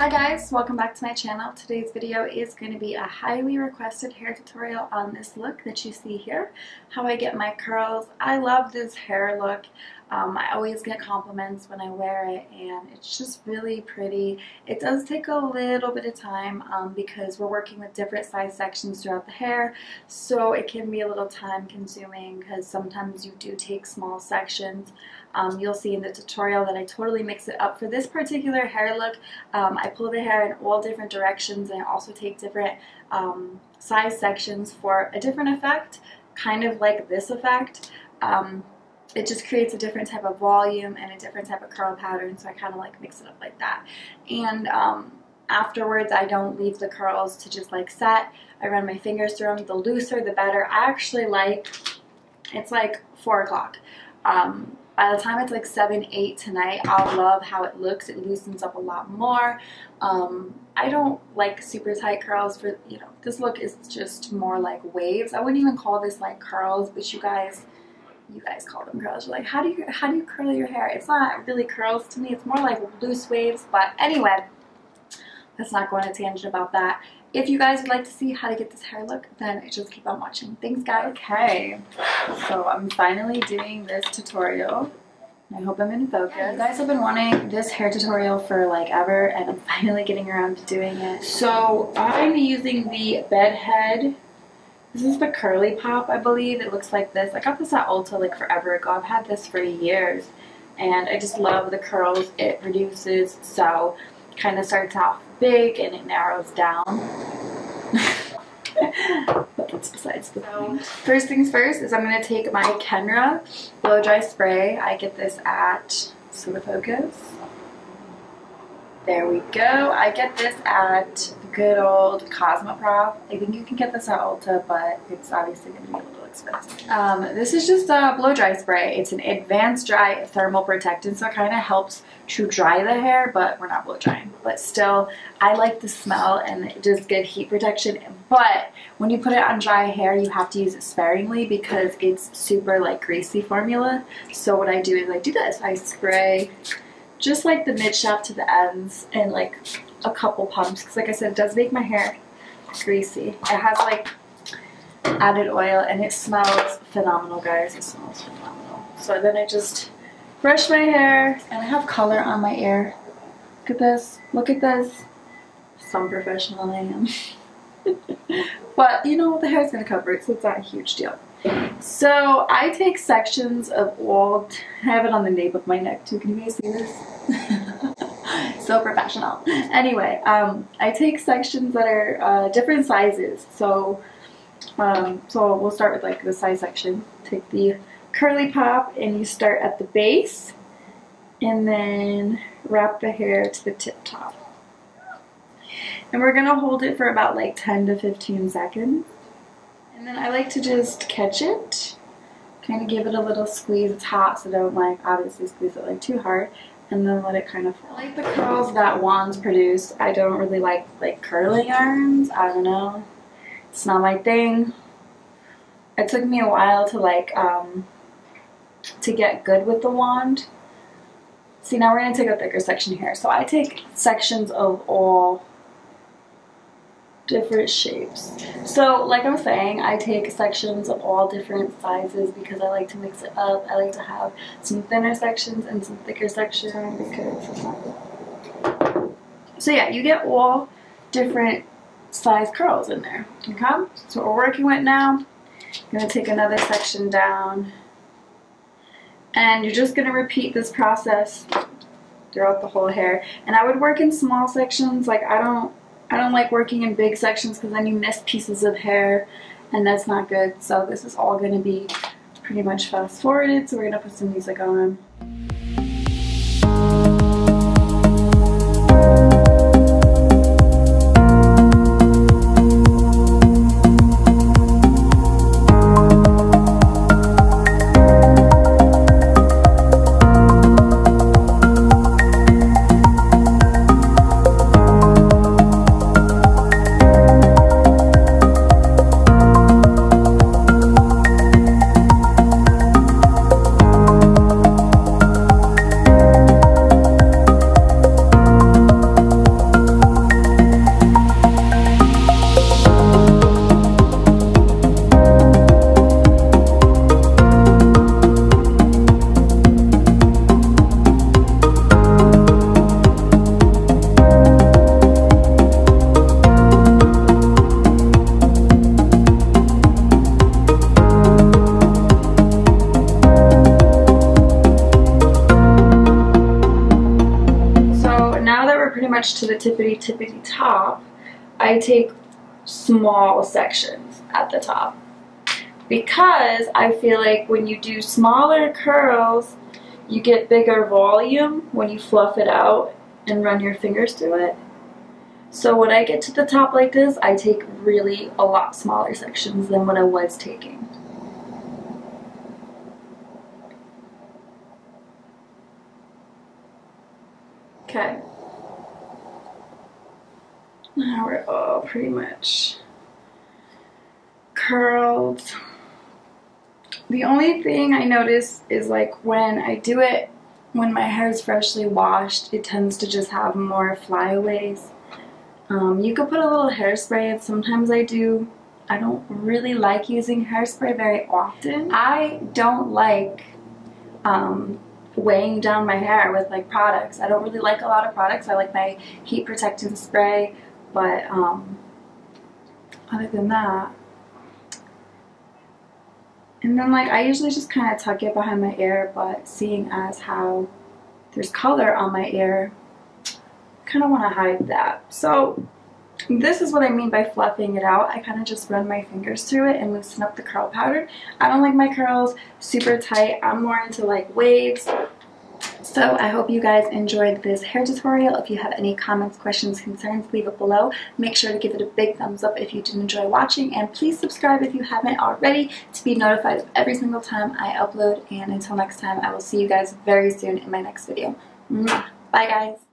Hi guys, welcome back to my channel. Today's video is going to be a highly requested hair tutorial on this look that you see here, how I get my curls. I love this hair look. I always get compliments when I wear it and it's just really pretty. It does take a little bit of time because we're working with different size sections throughout the hair, so it can be a little time consuming because sometimes you do take small sections. You'll see in the tutorial that I totally mix it up. For this particular hair look, I pull the hair in all different directions and I also take different size sections for a different effect, kind of like this effect. It just creates a different type of volume and a different type of curl pattern, so I kind of like mix it up like that. And afterwards, I don't leave the curls to just like set. I run my fingers through them. The looser, the better. I actually like, it's like 4 o'clock. By the time it's like 7, 8 tonight, I'll love how it looks. It loosens up a lot more. I don't like super tight curls for, you know, this look is just more like waves. I wouldn't even call this like curls, but you guys call them curls. You're like, how do you curl your hair? It's not really curls to me. It's more like loose waves. But anyway, let's not go on a tangent about that. If you guys would like to see how to get this hair look, then just keep on watching. Thanks, guys. Okay, so I'm finally doing this tutorial. I hope I'm in focus. You guys have been wanting this hair tutorial for like ever, and I'm finally getting around to doing it. So I'm using the bedhead. This is the curly pop, I believe. It looks like this. I got this at Ulta like forever ago. I've had this for years and I just love the curls it produces. So it kind of starts off big and it narrows down. But that's besides the point. First things first is I'm going to take my Canon blow dry spray. I get this at Soda Focus. There we go. I get this at good old Cosmoprof. I think you can get this at Ulta, but it's obviously going to be a little expensive. This is just a blow dry spray. It's an advanced dry thermal protectant, so it kind of helps to dry the hair, but we're not blow drying. But still, I like the smell and it does good heat protection. But when you put it on dry hair, you have to use it sparingly because it's super like greasy formula. So what I do is I do this. I spray just like the mid shaft to the ends and like a couple pumps because like I said, it does make my hair greasy. It has like added oil and it smells phenomenal, guys. It smells phenomenal. So then I just brush my hair and I have color on my ear. Look at this. Look at this. Some professional I am. But you know, the hair's gonna cover it, so it's not a huge deal. So I take sections of all, I have it on the nape of my neck too, can you guys see this? So professional. Anyway, I take sections that are different sizes. So we'll start with like the size section. Take the curly pop and you start at the base and then wrap the hair to the tip top. And we're gonna hold it for about like 10 to 15 seconds. And then I like to just catch it, kind of give it a little squeeze. It's hot, so don't like obviously squeeze it like too hard, and then let it kind of fall. I like the curls that wands produce. I don't really like curling irons. I don't know. It's not my thing. It took me a while to like to get good with the wand. See, now we're gonna take a thicker section here. So I take sections of all different shapes. So like I was saying, I take sections of all different sizes because I like to mix it up. I like to have some thinner sections and some thicker sections because it's not good. So yeah, you get all different size curls in there. Okay, so what we're working with now, I'm going to take another section down and you're just going to repeat this process throughout the whole hair. And I would work in small sections. Like I don't like working in big sections because then you miss pieces of hair and that's not good. So this is all going to be pretty much fast forwarded. So we're going to put some music on. pretty much to the tippity top, I take small sections at the top. Because I feel like when you do smaller curls, you get bigger volume when you fluff it out and run your fingers through it. So when I get to the top like this, I take really a lot smaller sections than what I was taking. Okay. Now we're all pretty much curled. The only thing I notice is like when I do it when my hair is freshly washed, it tends to just have more flyaways. You could put a little hairspray, and sometimes I do. I don't really like using hairspray very often. I don't like weighing down my hair with like products. I don't really like a lot of products. I like my heat protectant spray, but other than that. And then like I usually just kind of tuck it behind my ear, but seeing as how there's color on my ear, I kind of want to hide that. So this is what I mean by fluffing it out. I kind of just run my fingers through it and loosen up the curl pattern. I don't like my curls super tight. I'm more into like waves. So I hope you guys enjoyed this hair tutorial. If you have any comments, questions, concerns, leave it below. Make sure to give it a big thumbs up if you did enjoy watching, and please subscribe if you haven't already to be notified of every single time I upload. And until next time, I will see you guys very soon in my next video. Bye guys!